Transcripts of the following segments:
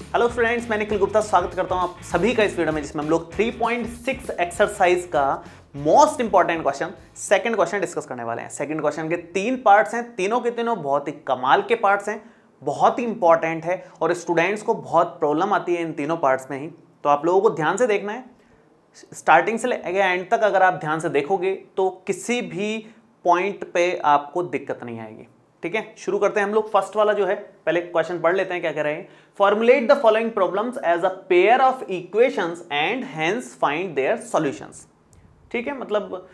Hello students, मैं निखिल गुप्ता स्वागत करता हूं आप सभी का इस वीडियो में, जिसमें हम लोग 3.6 एक्सरसाइज का most important question second question discuss करने वाले हैं। सेकंड क्वेश्चन के 3 पार्ट्स हैं, तीनों के तीनों बहुत ही कमाल के पार्ट्स हैं, बहुत ही इंपॉर्टेंट है और स्टूडेंट्स को बहुत प्रॉब्लम आती है इन तीनों पार्ट्स में ही। तो आप लोगों को ध्यान से देखना है, स्टार्टिंग से लेकर एंड तक अगर आप ध्यान से देखोगे तो किसी भी पॉइंट पे आपको दिक्कत नहीं आएगी। ठीक है, शुरू करते हैं हम लोग। फर्स्ट वाला जो है, पहले क्वेश्चन पढ़ लेते हैं क्या कह रहे हैं। Formulate the following problems as a pair of equations and hence find their solutions. ठीक है, मतलब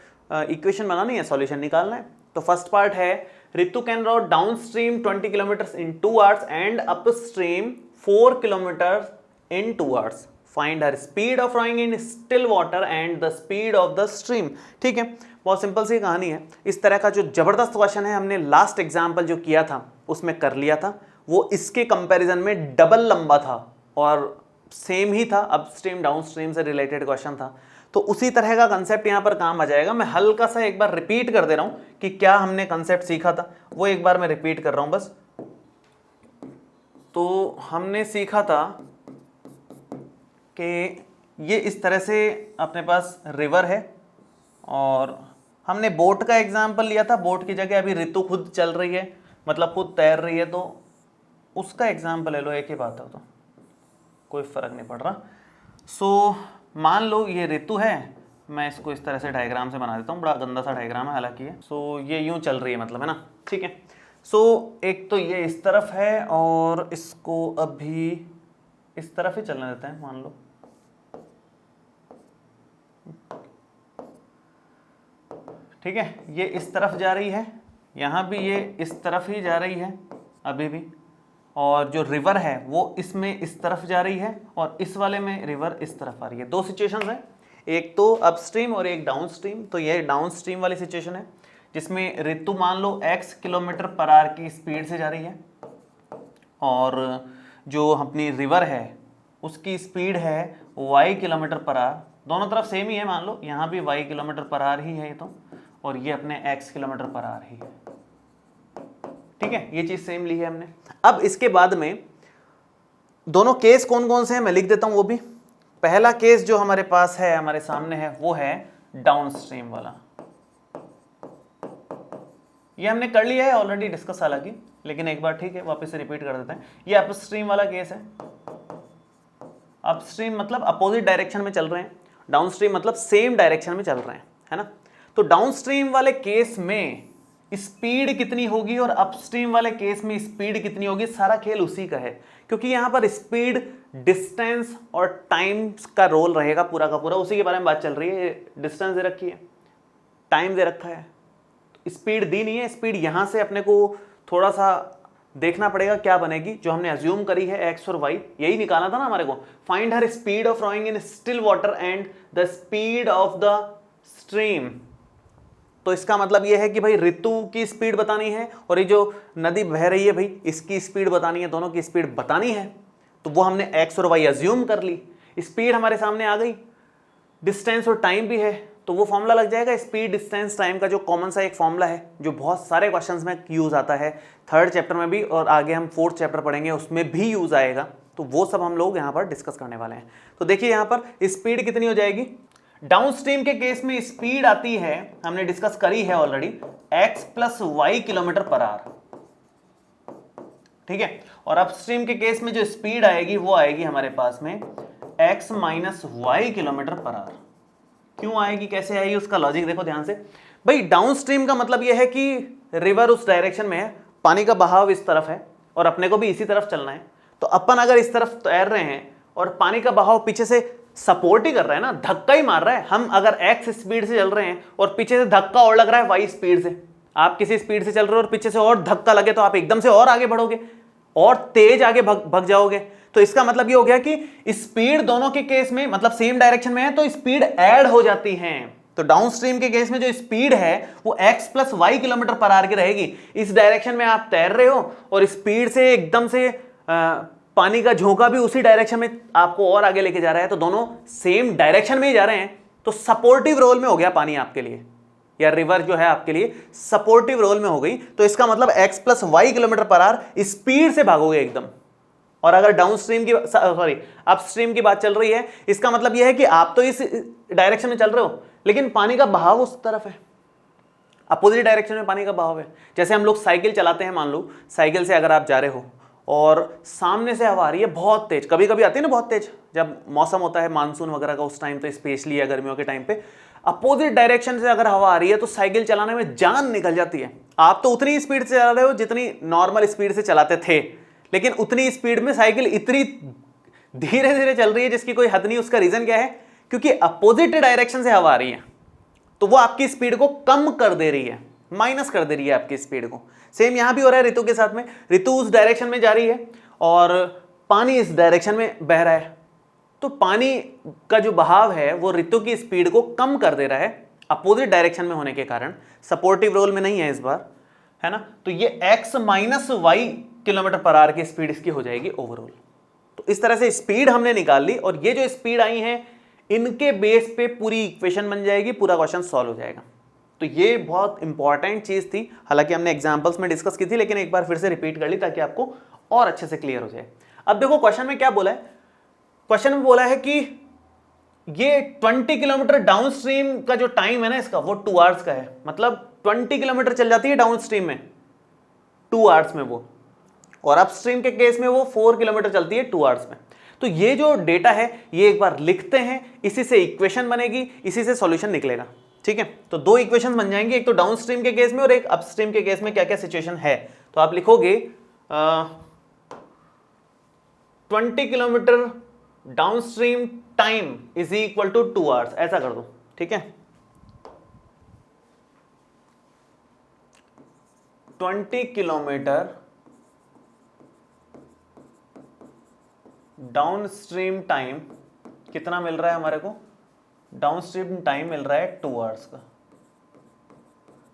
इक्वेशन बनानी है, सॉल्यूशन निकालना है। तो फर्स्ट पार्ट है, Ritu can row downstream 20 kilometre in 2 hours and upstream 4 kilometre in 2 hours. Find her speed of rowing in still water and the speed of the stream. ठीक है, बहुत simple सी कहानी है। इस तरह का जो जबरदस्त क्वेश्चन है, हमने लास्ट एग्जाम्पल जो किया था उसमें कर लिया था, वो इसके कंपैरिजन में डबल लंबा था और सेम ही था, अपस्ट्रीम डाउन स्ट्रीम से रिलेटेड क्वेश्चन था। तो उसी तरह का कंसेप्ट यहाँ पर काम आ जाएगा। मैं हल्का सा एक बार रिपीट कर दे रहा हूँ कि क्या हमने कंसेप्ट सीखा था, वो एक बार मैं रिपीट कर रहा हूँ बस। तो हमने सीखा था कि ये इस तरह से अपने पास रिवर है और हमने बोट का एग्जाम्पल लिया था। बोट की जगह अभी ऋतु खुद चल रही है, मतलब खुद तैर रही है, तो उसका एग्जाम्पल ले लो, एक ही बात है, तो कोई फर्क नहीं पड़ रहा। सो मान लो ये ऋतु है, मैं इसको इस तरह से डायग्राम से बना देता हूँ, बड़ा गंदा सा डायग्राम है हालांकि ये। सो ये यूं चल रही है, मतलब, है ना। ठीक है, सो एक तो ये इस तरफ है और इसको अभी इस तरफ ही चलने देते हैं, मान लो। ठीक है, ये इस तरफ जा रही है, यहाँ भी ये इस तरफ ही जा रही है अभी भी, और जो रिवर है वो इसमें इस तरफ जा रही है और इस वाले में रिवर इस तरफ आ रही है। 2 सिचुएशंस हैं, एक तो अपस्ट्रीम और एक डाउन स्ट्रीम। तो ये डाउन स्ट्रीम वाली सिचुएशन है जिसमें ऋतु मान लो x किलोमीटर पर आवर की स्पीड से जा रही है और जो अपनी रिवर है उसकी स्पीड है y किलोमीटर पर आवर। दोनों तरफ सेम ही है, मान लो यहाँ भी y किलोमीटर पर आवर ही है ये, तो और ये अपने x किलोमीटर पर आवर ही है। ठीक है, ये चीज सेम ली है हमने। अब इसके बाद में दोनों केस कौन कौन से हैं मैं लिख देता हूं वो भी। पहला केस जो हमारे पास है, हमारे सामने है, वो है डाउन स्ट्रीम वाला। ये हमने कर लिया है ऑलरेडी डिस्कस हालांकि, लेकिन एक बार ठीक है वापस से रिपीट कर देते हैं। ये अपस्ट्रीम वाला केस है। अपस्ट्रीम मतलब अपोजिट डायरेक्शन में चल रहे हैं, डाउन स्ट्रीम मतलब सेम डायरेक्शन में चल रहे हैं, है ना। तो डाउन स्ट्रीम वाले केस में स्पीड कितनी होगी और अपस्ट्रीम वाले केस में स्पीड कितनी होगी, सारा खेल उसी का है, क्योंकि यहां पर स्पीड, डिस्टेंस और टाइम का रोल रहेगा पूरा का पूरा। उसी के बारे में बात चल रही है। डिस्टेंस दे रखी है, टाइम दे रखा है, स्पीड दी नहीं है। स्पीड यहां से अपने को थोड़ा सा देखना पड़ेगा क्या बनेगी, जो हमने अज्यूम करी है एक्स और वाई, यही निकालना था ना हमारे को। Find her speed of rowing in still water and the speed of the stream. तो इसका मतलब यह है कि भाई ऋतु की स्पीड बतानी है और ये जो नदी बह रही है भाई इसकी स्पीड बतानी है, दोनों की स्पीड बतानी है। तो वो हमने एक्स और वाई अज्यूम कर ली, स्पीड हमारे सामने आ गई, डिस्टेंस और टाइम भी है, तो वो फॉर्मूला लग जाएगा स्पीड डिस्टेंस टाइम का, जो कॉमन सा एक फॉर्मूला है जो बहुत सारे क्वेश्चंस में यूज आता है, 3rd चैप्टर में भी और आगे हम 4th चैप्टर पढ़ेंगे उसमें भी यूज आएगा। तो वो सब हम लोग यहाँ पर डिस्कस करने वाले हैं। तो देखिए यहाँ पर स्पीड कितनी हो जाएगी। डाउन स्ट्रीम के केस में स्पीड आती है, हमने डिस्कस करी है already, x plus y kilometre per hour. ठीक है, और अपस्ट्रीम के केस में जो स्पीड आएगी वो आएगी हमारे पास में x minus y kilometre per hour. क्यों आएगी, कैसे आएगी, उसका लॉजिक देखो ध्यान से। भाई डाउन स्ट्रीम का मतलब यह है कि रिवर उस डायरेक्शन में है, पानी का बहाव इस तरफ है और अपने को भी इसी तरफ चलना है। तो अपन अगर इस तरफ तैर रहे हैं और पानी का बहाव पीछे से सपोर्ट ही कर रहा है ना, धक्का ही मार रहा है। हम अगर x स्पीड से चल रहे हैं और पीछे से धक्का और लग रहा है y स्पीड से, आप किसी स्पीड से चल रहे हो और पीछे से और धक्का लगे तो आप एकदम से और आगे बढ़ोगे और तेज आगे भग जाओगे। तो इसका मतलब ये हो गया कि स्पीड दोनों के केस में मतलब सेम डायरेक्शन में है तो स्पीड ऐड हो जाती है। तो डाउन स्ट्रीम के केस में जो स्पीड है वो x plus y kilometre per hour की रहेगी। इस डायरेक्शन में आप तैर रहे हो और स्पीड से एकदम से पानी का झोंका भी उसी डायरेक्शन में आपको और आगे लेके जा रहा है, तो दोनों सेम डायरेक्शन में ही जा रहे हैं। तो सपोर्टिव रोल में हो गया पानी आपके लिए, या रिवर जो है आपके लिए सपोर्टिव रोल में हो गई। तो इसका मतलब x plus y kilometre per hour speed से भागोगे एकदम। और अगर डाउन स्ट्रीम की अपस्ट्रीम की बात चल रही है, इसका मतलब यह है कि आप तो इस डायरेक्शन में चल रहे हो लेकिन पानी का बहाव उस तरफ है, अपोजिट डायरेक्शन में पानी का बहाव है। जैसे हम लोग साइकिल चलाते हैं, मान लो साइकिल से अगर आप जा रहे हो और सामने से हवा आ रही है बहुत तेज, कभी कभी आती है ना बहुत तेज, जब मौसम होता है मानसून वगैरह का उस टाइम पे, स्पेशली या गर्मियों के टाइम पे अपोजिट डायरेक्शन से अगर हवा आ रही है तो साइकिल चलाने में जान निकल जाती है। आप तो उतनी स्पीड से चला रहे हो जितनी नॉर्मल स्पीड से चलाते थे, लेकिन उतनी स्पीड में साइकिल इतनी धीरे धीरे चल रही है जिसकी कोई हद नहीं। उसका रीजन क्या है? क्योंकि अपोजिट डायरेक्शन से हवा आ रही है तो वो आपकी स्पीड को कम कर दे रही है, माइनस कर दे रही है आपकी स्पीड को। सेम यहां भी हो रहा है ऋतु के साथ में। ऋतु उस डायरेक्शन में जा रही है और पानी इस डायरेक्शन में बह रहा है, तो पानी का जो बहाव है वो ऋतु की स्पीड को कम कर दे रहा है अपोजिट डायरेक्शन में होने के कारण। सपोर्टिव रोल में नहीं है इस बार, है ना। तो ये x minus y kilometre per hour की स्पीड इसकी हो जाएगी ओवरऑल। तो इस तरह से स्पीड हमने निकाल ली और ये जो स्पीड आई है इनके बेस पे पूरी इक्वेशन बन जाएगी, पूरा क्वेश्चन सॉल्व हो जाएगा। तो ये बहुत इंपॉर्टेंट चीज थी, हालांकि हमने एग्जांपल्स में डिस्कस की थी लेकिन एक बार फिर से रिपीट कर ली ताकि आपको और अच्छे से क्लियर हो जाए। अब देखो क्वेश्चन में क्या बोला है, क्वेश्चन में बोला है कि ये 20 किलोमीटर डाउन स्ट्रीम का जो टाइम है ना इसका वो 2 आवर्स का है। मतलब 20 किलोमीटर चल जाती है डाउन स्ट्रीम में 2 आवर्स में वो, और अपस्ट्रीम के केस में वो 4 किलोमीटर चलती है 2 आवर्स में। तो ये जो डेटा है ये एक बार लिखते हैं, इसी से इक्वेशन बनेगी, इसी से सॉल्यूशन निकलेगा। ठीक है, तो 2 इक्वेशन बन जाएंगे, एक तो डाउन स्ट्रीम के केस में और एक अपस्ट्रीम के केस में क्या क्या सिचुएशन है। तो आप लिखोगे 20 kilometre downstream time is equal to 2 hours, ऐसा कर दो। ठीक है, 20 किलोमीटर डाउन स्ट्रीम टाइम कितना मिल रहा है हमारे को? डाउन स्ट्रीम टाइम मिल रहा है 2 आवर्स का।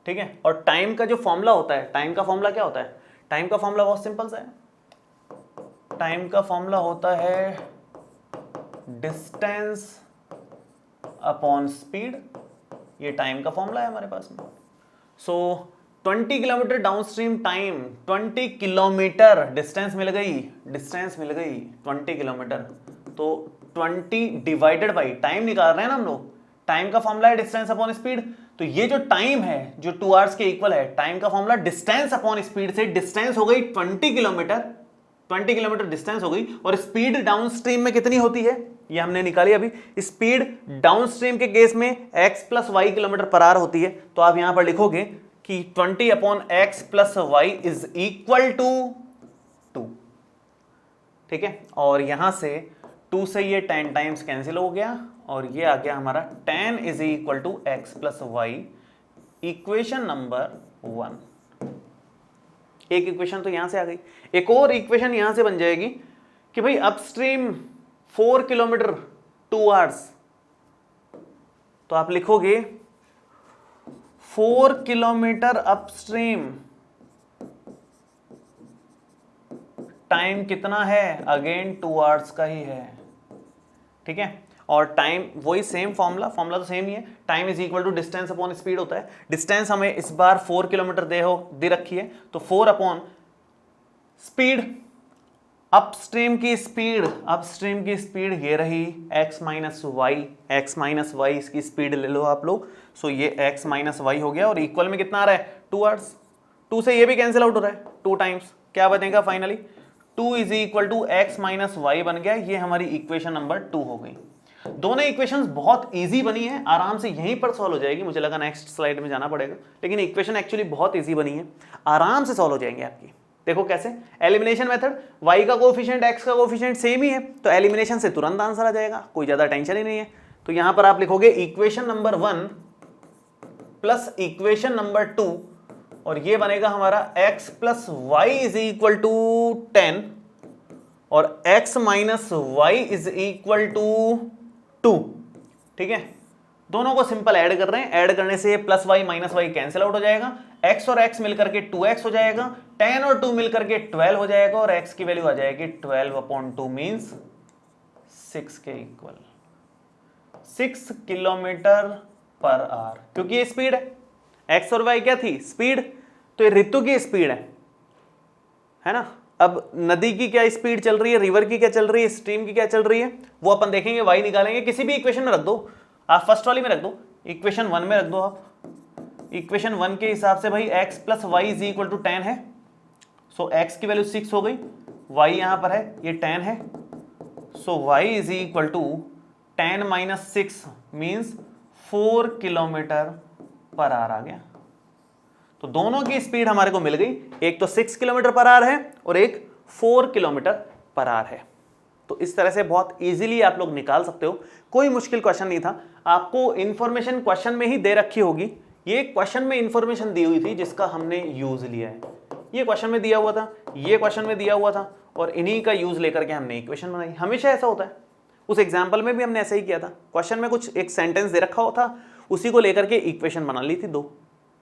ठीक है, और टाइम का जो फॉर्मूला होता है, टाइम का फॉर्मूला क्या होता है? टाइम का फॉर्मूला बहुत सिंपल सा है। टाइम का फॉर्मूला होता है डिस्टेंस अपॉन स्पीड, ये टाइम का फॉर्मूला है हमारे पास में। So 20 kilometre downstream time, 20 kilometre distance मिल गई, डिस्टेंस मिल गई 20 किलोमीटर, तो 20 डिवाइडेड बाई टाइम निकाल रहे हैं ना हम लोग, टाइम का फॉर्मूला है डिस्टेंस अपॉन स्पीड। तो ये जो टाइम है जो 2 आवर्स के इक्वल है, टाइम का फॉर्मूला डिस्टेंस अपॉन स्पीड से, डिस्टेंस हो गई 20 किलोमीटर, 20 किलोमीटर डिस्टेंस हो गई, और स्पीड डाउन स्ट्रीम में कितनी होती है ये हमने निकाली अभी। स्पीड डाउन स्ट्रीम के केस में x plus y kilometre per hour होती है, तो आप यहां पर लिखोगे कि 20 upon x plus y is equal to 2। ठीक है, और यहां से 2 से ये 10 टाइम्स कैंसिल हो गया और ये आ गया हमारा 10 is equal to x plus y, equation number 1। एक इक्वेशन तो यहां से आ गई, एक और इक्वेशन यहां से बन जाएगी कि भाई अपस्ट्रीम 4 किलोमीटर 2 आवर्स, तो आप लिखोगे 4 किलोमीटर अपस्ट्रीम टाइम कितना है? अगेन 2 आवर्स का ही है। ठीक है, और टाइम वही सेम फॉर्मूला तो सेम ही है, time is equal to distance upon speed होता है। डिस्टेंस हमें इस बार 4 किलोमीटर दे रखी है, तो 4 अपॉन स्पीड, अपस्ट्रीम की स्पीड ये रही x माइनस वाई, इसकी स्पीड ले लो आप लोग। सो ये x माइनस वाई हो गया और इक्वल में कितना आ रहा है? 2 आवर्स। 2 से ये भी कैंसिल आउट हो रहा है 2 टाइम्स, क्या बनेगा finally? 2 is equal to x minus y बन गया। ये हमारी इक्वेशन नंबर 2 हो गई। दोनों इक्वेशंस बहुत इजी बनी है, आराम से यहीं पर सॉल्व हो जाएगी। मुझे लगा नेक्स्ट स्लाइड में जाना पड़ेगा, लेकिन इक्वेशन एक्चुअली बहुत इजी बनी है, आराम से सॉल्व हो जाएंगे आपकी। देखो कैसे, एलिमिनेशन मेथड, y का कोएफिशिएंट x का कोएफिशिएंट सेम ही है, तो एलिमिनेशन से तुरंत आंसर आ जाएगा, कोई ज्यादा टेंशन ही नहीं है। तो यहां पर आप लिखोगे equation number 1 plus equation number 2, और ये बनेगा हमारा x plus y is equal to 10 और x minus y is equal to 2। ठीक है, दोनों को सिंपल ऐड कर रहे हैं, ऐड करने से plus y minus y cancel out हो जाएगा, x और x मिलकर के 2x हो जाएगा, 10 और 2 मिलकर के 12 हो जाएगा, और x की वैल्यू आ जाएगी 12 अपॉन 2 मीन्स 6 के इक्वल, 6 किलोमीटर पर आवर। क्योंकि ये स्पीड है, x और y क्या थी? स्पीड, तो ये ऋतु की स्पीड है ना, अब नदी की क्या स्पीड चल रही है, रिवर की क्या चल रही है, स्ट्रीम की क्या चल रही है, वो अपन देखेंगे, y निकालेंगे। किसी भी इक्वेशन में रख दो आप, फर्स्ट वाली में रख दो, इक्वेशन 1 में रख दो आप। इक्वेशन 1 के हिसाब से भाई x plus y is equal to 10 है, सो x की वैल्यू 6 हो गई, y यहां पर है, ये 10 है, so y is equal to 10 minus 6 means 4 kilometre per hour आ गया। तो दोनों की स्पीड हमारे को मिल गई, एक तो 6 किलोमीटर पर आवर है और एक 4 किलोमीटर पर आवर है। तो इस तरह से बहुत इजीली आप लोग निकाल सकते हो, कोई मुश्किल क्वेश्चन नहीं था। आपको इंफॉर्मेशन क्वेश्चन में ही दे रखी होगी, ये क्वेश्चन में इंफॉर्मेशन दी हुई थी जिसका हमने यूज लिया है। ये क्वेश्चन में दिया हुआ था, ये क्वेश्चन में दिया हुआ था, और इन्हीं का यूज लेकर के हमने इक्वेशन बनाई। हमेशा ऐसा होता है, उस एग्जाम्पल में भी हमने ऐसा ही किया था, क्वेश्चन में कुछ एक सेंटेंस दे रखा होता, उसी को लेकर के इक्वेशन बना ली थी 2।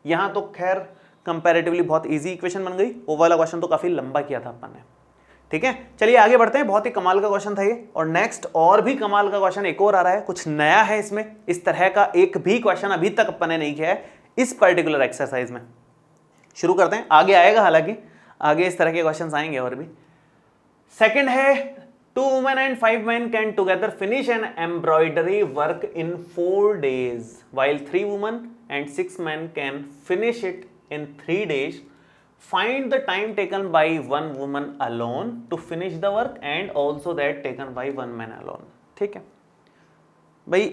यहाँ तो खैर कंपैरेटिवली बहुत इजी इक्वेशन बन गई, वो वाला क्वेश्चन तो काफी लंबा किया था अपन ने। ठीक है, चलिए आगे बढ़ते हैं। बहुत ही कमाल का क्वेश्चन था ये, और नेक्स्ट और भी कमाल का क्वेश्चन एक और आ रहा है, कुछ नया है इसमें, इस तरह का एक भी क्वेश्चन अभी तक अपन ने नहीं किया है इस पर्टिकुलर एक्सरसाइज में। शुरू करते हैं, आगे आएगा, हालांकि आगे इस तरह के क्वेश्चन आएंगे और भी। सेकंड है, 2 women and 5 men can together finish an embroidery work in 4 days, while 3 women and 6 men can finish it in 3 days. Find the time taken by 1 woman alone to finish the work and also that taken by 1 man alone. ठीक है भाई,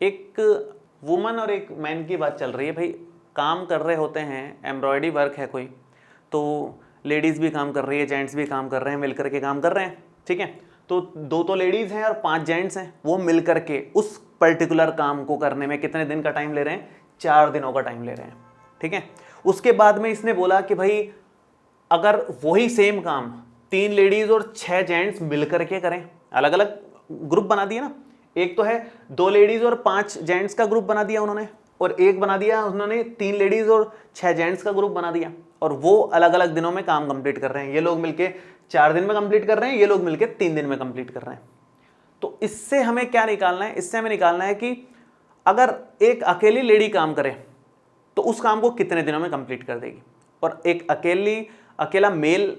एक woman और एक man की बात चल रही है। भाई काम कर रहे होते हैं, एम्ब्रॉयडरी वर्क है कोई, तो लेडीज़ भी काम कर रही है, जेंट्स भी काम कर रहे हैं, मिलकर के काम कर रहे हैं। ठीक है, तो 2 तो लेडीज़ हैं और 5 जेंट्स हैं, वो मिलकर के उस पर्टिकुलर काम को करने में कितने दिन का टाइम ले रहे हैं? 4 दिनों का टाइम ले रहे हैं। ठीक है, उसके बाद में इसने बोला कि भाई अगर वही सेम काम 3 लेडीज़ और 6 जेंट्स मिलकर के करें, अलग अलग ग्रुप बना दिया ना, एक तो है 2 लेडीज़ और 5 जेंट्स का ग्रुप बना दिया उन्होंने, और एक बना दिया उन्होंने 3 लेडीज़ और 6 जेंट्स का ग्रुप बना दिया, और वो अलग अलग दिनों में काम कंप्लीट कर रहे हैं। ये लोग मिलके 4 दिन में कंप्लीट कर रहे हैं, ये लोग मिलके 3 दिन में कंप्लीट कर रहे हैं। तो इससे हमें क्या निकालना है? इससे हमें निकालना है कि अगर एक अकेली लेडी काम करे तो उस काम को कितने दिनों में कंप्लीट कर देगी, और एक अकेला मेल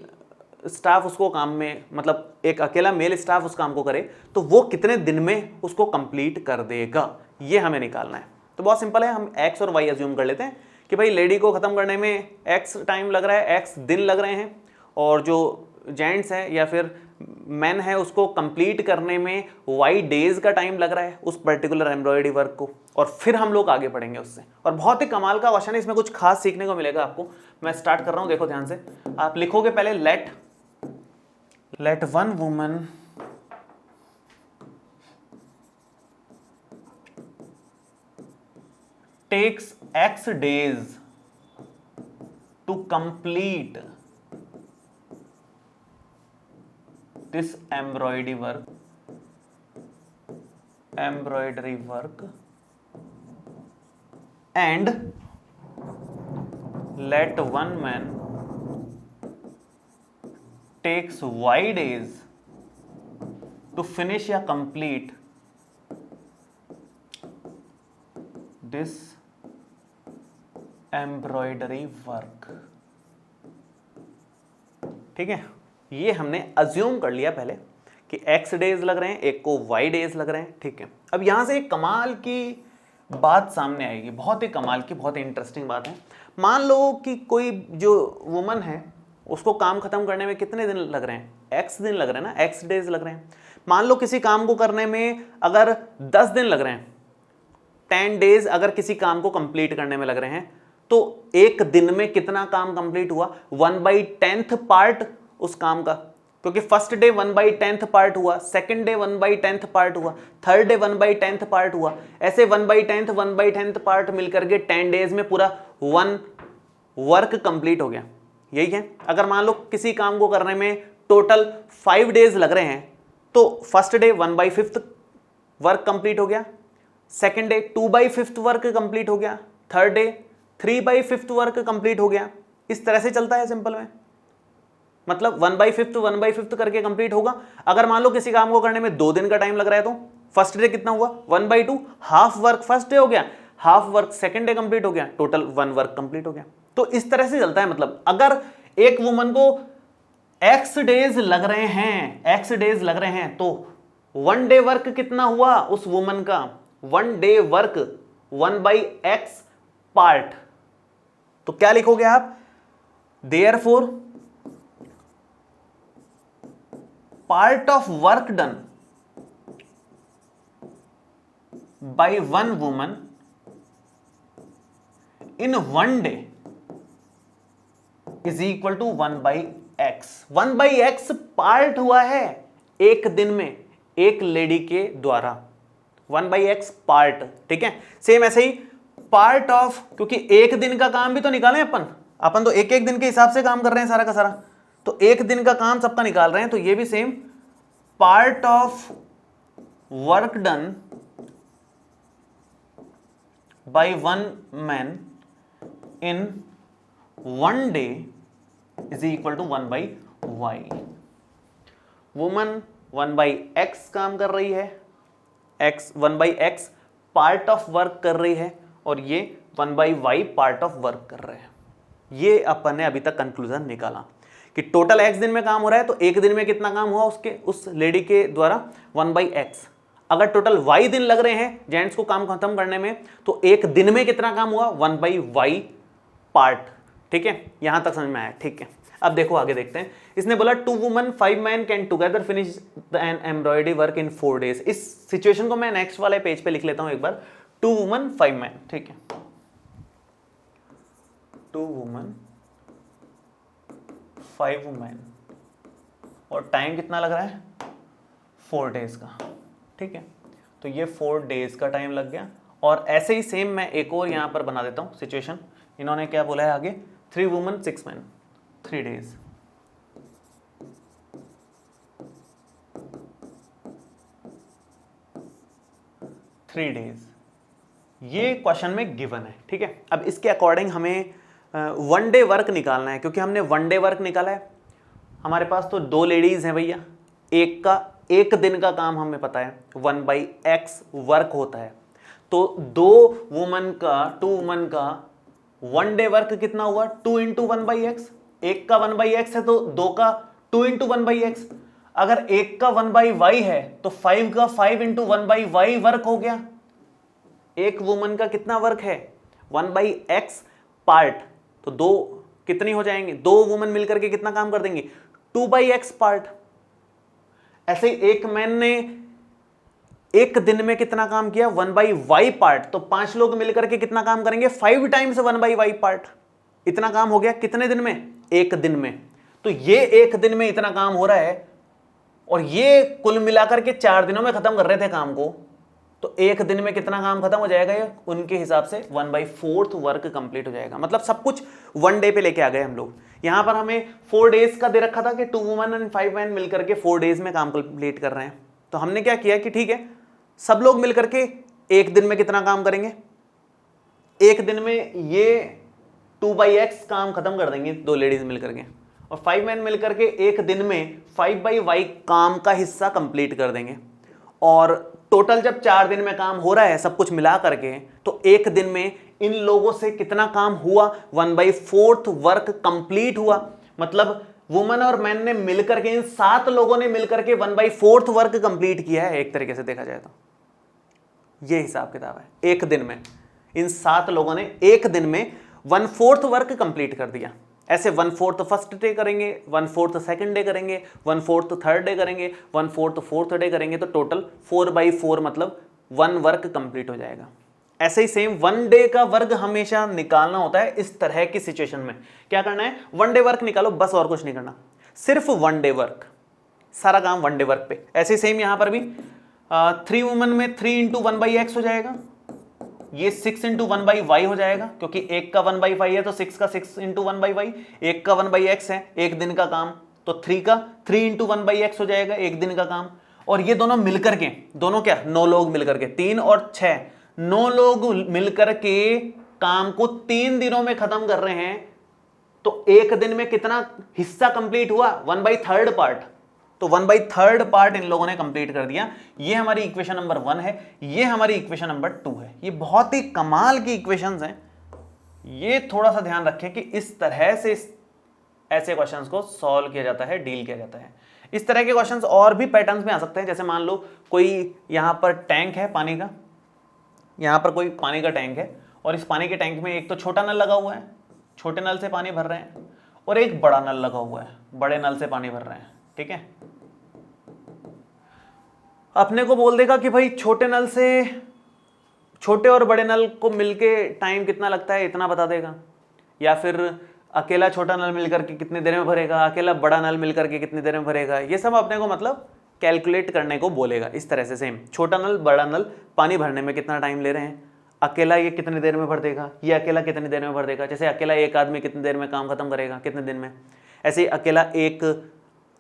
स्टाफ उसको काम में, मतलब एक अकेला मेल स्टाफ उस काम को करे तो वो कितने दिन में उसको कंप्लीट कर देगा, ये हमें निकालना है। तो बहुत सिंपल है, हम एक्स और वाई अज्यूम कर लेते हैं कि भाई लेडी को ख़त्म करने में एक्स टाइम लग रहा है, एक्स दिन लग रहे हैं, और जो जेंट्स है या फिर मैन है उसको कंप्लीट करने में वाई डेज का टाइम लग रहा है उस पर्टिकुलर एम्ब्रॉयडरी वर्क को, और फिर हम लोग आगे बढ़ेंगे उससे। और बहुत ही कमाल का क्वेश्चन है, इसमें कुछ खास सीखने को मिलेगा आपको। मैं स्टार्ट कर रहा हूँ, देखो ध्यान से। आप लिखोगे पहले let 1 woman takes X days to complete this embroidery work and let 1 man takes Y days to finish या complete this एम्ब्रॉयडरी वर्क। ठीक है, ये हमने अज्यूम कर लिया पहले कि एक्स डेज लग रहे हैं, एक को वाई डेज लग रहे हैं। ठीक है, अब यहां से एक कमाल की बात सामने आएगी, बहुत ही कमाल की, बहुत ही इंटरेस्टिंग बात है। मान लो कि कोई जो वुमन है उसको काम खत्म करने में कितने दिन लग रहे हैं? एक्स दिन लग रहे हैं ना, एक्स डेज लग रहे हैं। मान लो किसी काम को करने में अगर 10 दिन लग रहे हैं, 10 डेज अगर किसी काम को कंप्लीट करने में लग रहे हैं, तो एक दिन में कितना काम कंप्लीट हुआ? 1/10 पार्ट उस काम का, क्योंकि फर्स्ट डे 1/10 पार्ट हुआ, सेकंड डे 1/10 पार्ट हुआ, थर्ड डे 1/10 पार्ट हुआ, ऐसे 1/10 पार्ट मिलकर के 10 डेज में पूरा 1 वर्क कंप्लीट हो गया। यही है, अगर मान लो किसी काम को करने में टोटल 5 डेज लग रहे हैं, तो फर्स्ट डे 1/5 वर्क कंप्लीट हो गया, सेकंड डे 2/5 वर्क कंप्लीट हो गया, थर्ड डे 3/5 वर्क कंप्लीट हो गया। इस तरह से चलता है सिंपल में, मतलब 1/5 करके कंप्लीट होगा। अगर मान लो किसी काम को करने में 2 दिन का टाइम लग रहा है, तो फर्स्ट डे कितना हुआ? 1/2, हाफ वर्क फर्स्ट डे हो गया, half work second day complete हो गया, टोटल 1 वर्क कंप्लीट हो गया। तो इस तरह से चलता है। मतलब अगर एक वुमन को एक्स डेज लग रहे हैं, एक्स डेज लग रहे हैं, तो 1 डे वर्क कितना हुआ उस वुमन का, 1 डे वर्क 1/x पार्ट। तो क्या लिखोगे आप, therefore part of work done by 1 woman in 1 day is equal to 1/x। 1/x part हुआ है एक दिन में एक लेडी के द्वारा, 1/x पार्ट, ठीक है। सेम ऐसे ही पार्ट ऑफ, क्योंकि एक दिन का काम भी तो निकालें अपन तो एक एक दिन के हिसाब से काम कर रहे हैं सारा का सारा, तो एक दिन का काम सबका निकाल रहे हैं, तो ये भी same part of work done by 1 man in 1 day is equal to 1/y। Woman 1/x काम कर रही है, x 1/x part of work कर रही है, और ये 1/y पार्ट ऑफ वर्क कर रहे हैं। ये अपन ने अभी तक कंक्लूजन निकाला कि टोटल x दिन में काम हो रहा है, तो एक दिन में कितना काम हुआ उसके, उस लेडी के द्वारा 1/x। अगर टोटल y दिन लग रहे हैं जेंट्स को काम खत्म करने में, तो एक दिन में कितना काम हुआ, 1/y पार्ट, ठीक है। यहां तक समझ में आया, ठीक है। अब देखो आगे देखते हैं। इसने बोला 2 woman 5 man can together finish an embroidery work in 4 days. इस सिचुएशन को मैं नेक्स्ट वाले पेज पे लिख लेता हूं एक बार, 2 वुमन 5 मैन, ठीक है। 2 वुमन 5 मैन, और टाइम कितना लग रहा है, 4 डेज का, ठीक है। तो ये 4 डेज का टाइम लग गया। और ऐसे ही सेम मैं एक और यहां पर बना देता हूं सिचुएशन। इन्होंने क्या बोला है आगे, 3 वुमन 6 मैन 3 डेज। ये क्वेश्चन में गिवन है, ठीक है। अब इसके अकॉर्डिंग हमें 1 डे वर्क निकालना है, क्योंकि हमने 1 डे वर्क निकाला है। हमारे पास तो 2 लेडीज हैं भैया, एक का एक दिन का काम हमें पता है 1/x वर्क होता है, तो 2 वुमन का 1 डे वर्क कितना हुआ, 2 × 1/x। एक का 1/x है तो 2 का 2 × 1/x। अगर एक का 1/y है तो 5 का 5 × 1/y वर्क हो गया। एक वुमन का कितना वर्क है, 1/x पार्ट, तो 2 कितनी हो जाएंगे, 2 वुमन मिलकर के कितना काम कर देंगे, 2/x पार्ट। ऐसे ही एक मैन ने एक दिन में कितना काम किया, 1/y पार्ट, तो 5 लोग मिलकर के कितना काम करेंगे, 5 टाइम्स 1/y पार्ट। इतना काम हो गया कितने दिन में, एक दिन में। तो ये एक दिन में इतना काम हो रहा है, और ये कुल मिलाकर के 4 दिनों में खत्म कर रहे थे काम को, तो एक दिन में कितना काम खत्म हो जाएगा, ये उनके हिसाब से 1/4 वर्क कंप्लीट हो जाएगा। मतलब सब कुछ 1 डे पे लेके आ गए हम लोग। यहां पर हमें 4 डेज का दे रखा था कि 2 वुमन एंड 5 मैन मिलकर के 4 डेज में काम कंप्लीट कर रहे हैं। तो हमने क्या किया कि ठीक है, सब लोग मिलकर के एक दिन में कितना काम करेंगे, एक दिन में ये 2/x काम खत्म कर देंगे 2 लेडीज मिलकर के, और 5 मैन मिलकर के एक दिन में 5/y काम का हिस्सा कंप्लीट कर देंगे। और टोटल जब 4 दिन में काम हो रहा है सब कुछ मिला करके, तो एक दिन में इन लोगों से कितना काम हुआ, 1/4 वर्क कंप्लीट हुआ। मतलब वुमन और मैन ने मिलकर के, इन 7 लोगों ने मिलकर के 1/4 वर्क कंप्लीट किया है। एक तरीके से देखा जाए तो ये हिसाब किताब है। एक दिन में इन 7 लोगों ने एक दिन में 1/4 वर्क कंप्लीट कर दिया। ऐसे 1/4 फर्स्ट डे करेंगे, 1/4 सेकंड डे करेंगे, 1/4 थर्ड डे करेंगे, 1/4 फोर्थ डे करेंगे, तो टोटल 4/4 मतलब 1 वर्क कंप्लीट हो जाएगा। ऐसे ही सेम 1 डे का वर्क हमेशा निकालना होता है। इस तरह की सिचुएशन में क्या करना है, 1 डे वर्क निकालो बस, और कुछ नहीं करना, सिर्फ 1 डे वर्क, सारा काम 1 डे वर्क पे। ऐसे सेम यहां पर भी 3 वुमन में 3 × 1/x हो जाएगा, ये 6 × 1/y हो जाएगा, क्योंकि एक का 1/5 है तो 6 का 6 × 1/y, एक का 1/x है एक दिन का काम, तो 3 का 3 × 1/x हो जाएगा एक दिन का काम। और ये दोनों मिलकर के, दोनों क्या, 9 लोग मिलकर के, 3 और 6, 9 लोग मिलकर के काम को 3 दिनों में खत्म कर रहे हैं, तो एक दिन में कितना हिस्सा कंप्लीट हुआ, 1/3 पार्ट। तो 1/3 पार्ट इन लोगों ने कंप्लीट कर दिया। ये हमारी इक्वेशन नंबर 1 है, ये हमारी इक्वेशन नंबर 2 है। ये बहुत ही कमाल की इक्वेशंस हैं। ये थोड़ा सा ध्यान रखें कि इस तरह से ऐसे क्वेश्चंस को सॉल्व किया जाता है, डील किया जाता है। इस तरह के क्वेश्चंस और भी पैटर्न्स में आ सकते हैं। जैसे मान लो कोई यहाँ पर टैंक है पानी का, यहाँ पर कोई पानी का टैंक है और इस पानी के टैंक में एक तो छोटा नल लगा हुआ है, छोटे नल से पानी भर रहे हैं, और एक बड़ा नल लगा हुआ है, बड़े नल से पानी भर रहे हैं। ठीक है, अपने को बोल देगा कि भाई छोटे नल से, छोटे और बड़े नल को मिलके टाइम कितना लगता है इतना बता देगा, या फिर अकेला छोटा नल मिलकर के कितनी देर में भरेगा, अकेला बड़ा नल मिलकर के कितनी देर में भरेगा, ये सब अपने को मतलब कैलकुलेट करने को बोलेगा। इस तरह से सेम छोटा नल बड़ा नल पानी भरने में कितना टाइम ले रहे हैं, अकेला ये कितनी देर में भर देगा, ये अकेला कितनी देर में भर देगा। जैसे अकेला एक आदमी कितनी देर में काम खत्म करेगा, कितने दिन में, ऐसे ही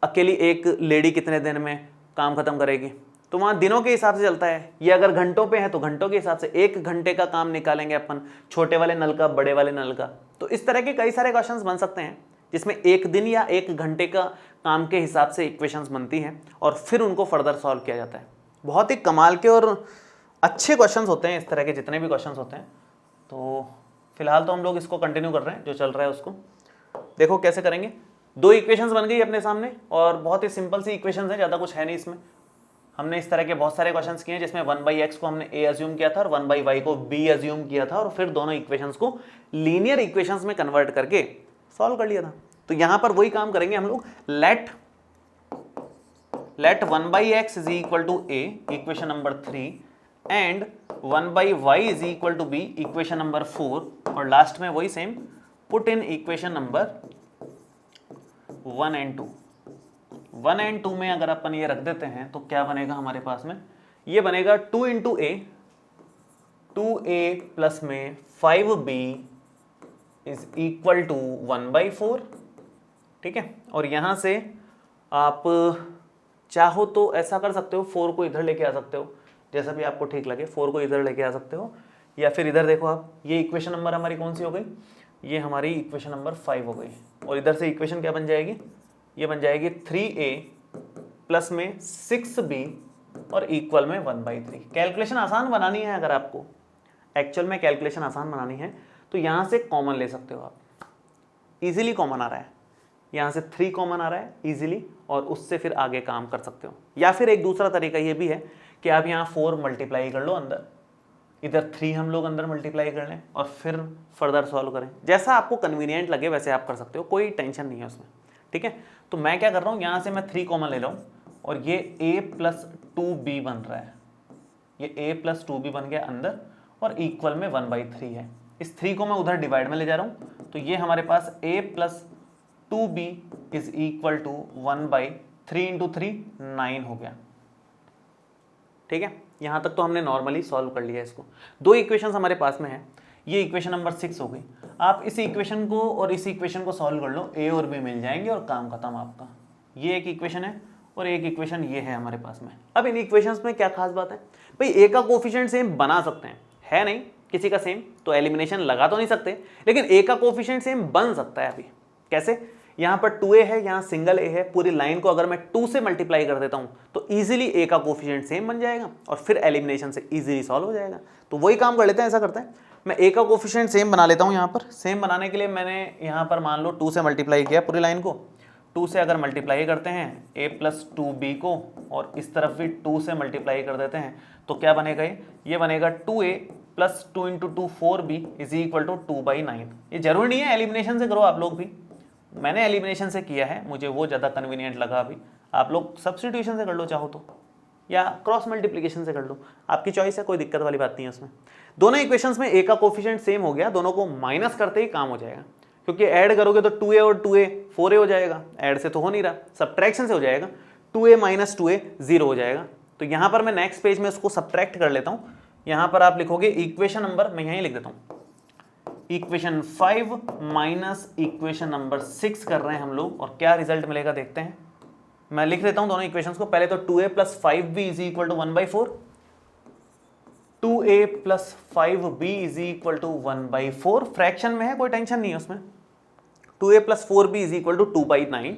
अकेली एक लेडी कितने दिन में काम खत्म करेगी। तो वहाँ दिनों के हिसाब से चलता है। ये अगर घंटों पे है तो घंटों के हिसाब से 1 घंटे का काम निकालेंगे अपन, छोटे वाले नल का, बड़े वाले नल का। तो इस तरह के कई सारे क्वेश्चंस बन सकते हैं जिसमें 1 दिन या 1 घंटे का काम के हिसाब से इक्वेशंस बनती हैं और फिर उनको फर्दर सॉल्व किया जाता है। बहुत ही कमाल के और अच्छे क्वेश्चंस होते हैं इस तरह के, जितने भी क्वेश्चंस होते हैं। तो फिलहाल तो हम लोग इसको कंटिन्यू कर रहे हैं, जो चल रहा है उसको देखो कैसे करेंगे। 2 इक्वेशंस बन गई अपने सामने और बहुत ही सिंपल सी इक्वेशंस है, ज़्यादा कुछ है नहीं इसमें। हमने इस तरह के बहुत सारे क्वेश्चंस किए हैं जिसमें 1/x को हमने a अज्यूम किया था और 1/y को b अज्यूम किया था और फिर दोनों इक्वेशंस को लीनियर इक्वेशंस में कन्वर्ट करके सॉल्व कर लिया था। तो यहां पर वही काम करेंगे हम लोग। Let 1/x is equal to a, equation number 3, and 1/y is equal to b, equation number 4, और लास्ट में वही same put in equation number 1 and 2। 1 and 2 में अगर अपन ये रख देते हैं तो क्या बनेगा हमारे पास में, ये बनेगा 2 इंटू ए, 2a प्लस में 5b इज इक्वल टू 1/4। ठीक है, और यहां से आप चाहो तो ऐसा कर सकते हो, 4 को इधर लेके आ सकते हो, जैसा भी आपको ठीक लगे। 4 को इधर लेके आ सकते हो, या फिर इधर देखो आप, ये इक्वेशन नंबर हमारी कौन सी हो गई, ये हमारी इक्वेशन नंबर 5 हो गई। और इधर से इक्वेशन क्या बन जाएगी, ये बन जाएगी 3a प्लस में 6b और इक्वल में 1/3। कैलकुलेशन आसान बनानी है, अगर आपको एक्चुअल में कैलकुलेशन आसान बनानी है तो यहाँ से कॉमन ले सकते हो आप। इजीली कॉमन आ रहा है, यहाँ से 3 कॉमन आ रहा है इजीली, और उससे फिर आगे काम कर सकते हो। या फिर एक दूसरा तरीका ये भी है कि आप यहाँ 4 मल्टीप्लाई कर लो अंदर, इधर 3 हम लोग अंदर मल्टीप्लाई कर लें और फिर फर्दर सॉल्व करें। जैसा आपको कन्वीनियंट लगे वैसे आप कर सकते हो, कोई टेंशन नहीं है उसमें। ठीक है, तो मैं क्या कर रहा हूँ, यहाँ से मैं 3 कॉमन ले रहा हूँ और ये a प्लस 2b बन रहा है, ये a प्लस 2b बन गया अंदर और इक्वल में 1/3 है। इस 3 को मैं उधर डिवाइड में ले जा रहा हूँ, तो ये हमारे पास a plus 2b is equal to 1/3 into 3 9 हो गया। ठीक है, यहाँ तक तो हमने नॉर्मली सॉल्व कर लिया इसको। 2 इक्वेशंस हमारे पास में है, ये इक्वेशन नंबर 6 हो गई। आप इस इक्वेशन को और इस इक्वेशन को सॉल्व कर लो, a और b मिल जाएंगे और काम खत्म आपका। ये एक इक्वेशन है और एक इक्वेशन ये है हमारे पास में। अब इन इक्वेशंस में क्या खास बात है भाई, a का कोफिशिएंट सेम बना सकते हैं, है नहीं किसी का सेम तो एलिमिनेशन लगा तो नहीं सकते, लेकिन a का कोफिशिएंट सेम बन सकता है। अभी कैसे, यहाँ पर 2a है, यहाँ सिंगल a है, पूरी लाइन को अगर मैं 2 से मल्टीप्लाई कर देता हूँ तो इजीली a का कोफिशिएंट सेम बन जाएगा और फिर एलिमिनेशन से इजीली सॉल्व हो जाएगा। तो वही काम कर लेते हैं, ऐसा करते हैं, मैं a का कोफिशिएंट सेम बना लेता हूँ। यहाँ पर सेम बनाने के लिए मैंने यहाँ पर मान लो 2 से मल्टीप्लाई किया पूरी लाइन को। 2 से अगर मल्टीप्लाई करते हैं a प्लस 2b को और इस तरफ भी 2 से मल्टीप्लाई कर देते हैं तो क्या बनेगा, ये बनेगा 2a plus 2 into 2 4b is equal to 2/9। ये जरूरी नहीं है एलिमिनेशन से करो आप लोग भी, मैंने एलिमिनेशन से किया है, मुझे वो ज़्यादा कन्वीनियंट लगा। अभी आप लोग सब्स्टिट्यूशन से कर लो चाहो तो, या क्रॉस मल्टीप्लिकेशन से कर लो, आपकी चॉइस है, कोई दिक्कत वाली बात नहीं है उसमें। दोनों इक्वेशंस में a का कोफिशिएंट सेम हो गया, दोनों को माइनस करते ही काम हो जाएगा, क्योंकि ऐड करोगे तो 2a और 2a 4a हो जाएगा, ऐड से तो हो नहीं रहा, सब्ट्रैक्शन से हो जाएगा, 2a माइनस 2a 0 हो जाएगा। तो यहाँ पर मैं नेक्स्ट पेज में उसको सब्ट्रैक्ट कर लेता हूँ। यहाँ पर आप लिखोगे इक्वेशन नंबर, मैं यहीं लिख देता हूँ, इक्वेशन 5 माइनस इक्वेशन नंबर 6 कर रहे हैं हम लोग, और क्या रिजल्ट मिलेगा देखते हैं। मैं लिख देता हूं दोनों इक्वेशंस को। पहले तो 2a plus 5b is equal to 1/4, 2a plus 5b is equal to 1/4, fraction में है कोई टेंशन नहीं है उसमें। 2a plus 4b is equal to 2/9,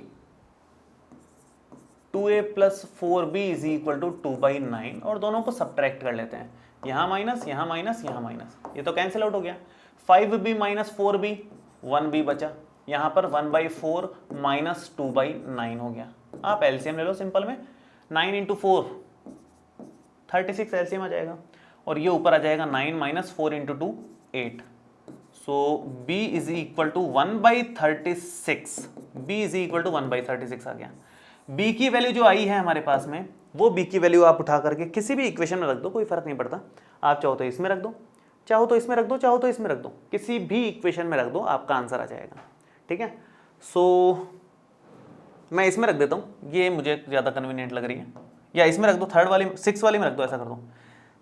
2a plus 4b is equal to 2/9, और दोनों को सब्ट्रैक्ट कर लेते हैं, यहाँ माइनस यहाँ माइनस यहाँ माइनस, ये तो कैंसिल आउट हो गया। 5b माइनस 4b 1b बचा, यहाँ पर 1/4 माइनस 2/9 हो गया। आप एलसीएम ले लो सिंपल में, 9 इंटू 4 36 एलसीएम आ जाएगा, और ये ऊपर आ जाएगा 9 minus 4 into 2 8। So b is equal to 1/36, b is equal to 1/36 आ गया। b की वैल्यू जो आई है हमारे पास में, वो b की वैल्यू आप उठा करके किसी भी इक्वेशन में रख दो, कोई फर्क नहीं पड़ता। आप चाहो तो इसमें रख दो, चाहो तो इसमें रख दो, चाहो तो इसमें रख दो, किसी भी इक्वेशन में रख दो, आपका आंसर आ जाएगा। ठीक है, सो मैं इसमें रख देता हूँ, ये मुझे ज़्यादा कन्वीनियंट लग रही है, या इसमें रख दो, थर्ड वाली, 6th वाली में रख दो, ऐसा कर दो।